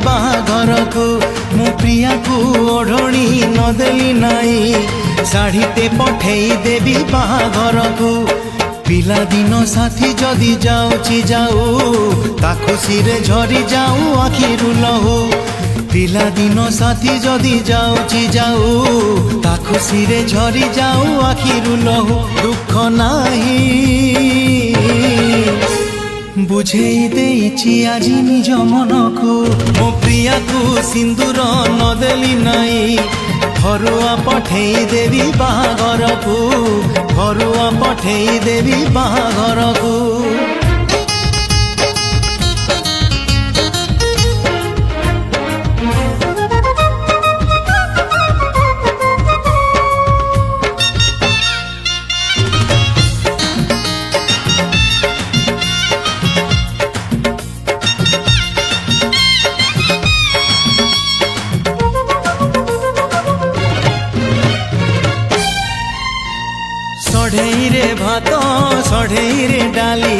बाहाघर को मो प्रिया को ओढ़णी नदेली नाई शाढ़ीटे पठेई देवी बाहाघर को पिला दिन साथी जदि जाऊची जाऊ ता खुशी रे झरी जाऊ आखिरु लहू पिला दिन साथी जदि जाऊची जाऊ ता खुशी रे झरी जाऊ आखिरु लहू दुख नाही बुझेई देइची आजी निज मन को मो प्रिया को सिंदूर नदेली नाई घरुआ पठेई देवी बाहाघर को घरुआ पठेई देवी बाहाघर को सढ़ेई रे भात सढ़ेई रे डाली।